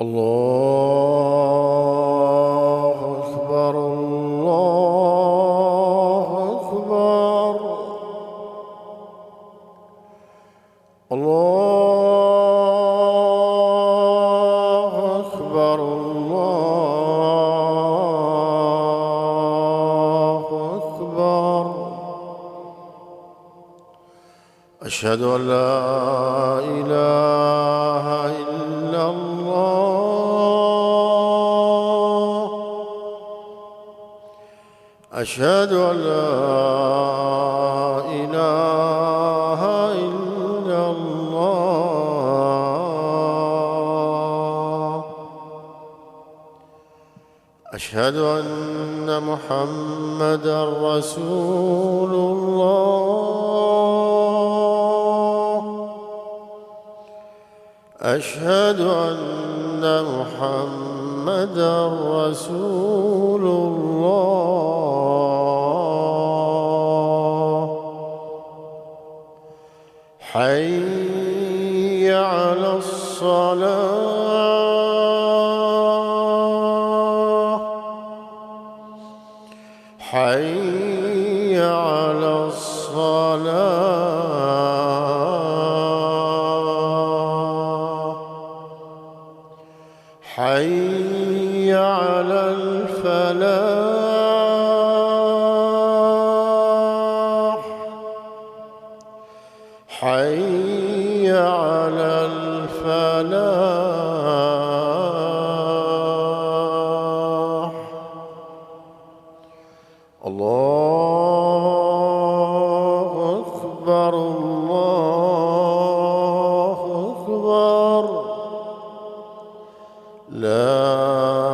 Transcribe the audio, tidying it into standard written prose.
الله أكبر الله أكبر الله أكبر الله أكبر. أشهد أن لا إله إلا الله. أشهد أن لا إله إلا الله. أشهد أن محمدًا رسول الله. أشهد أن محمدًا رسول الله. حي على الصلاة. حي على الصلاة. حي على الفلاح. حي على الفلاح. الله أكبر الله أكبر. لا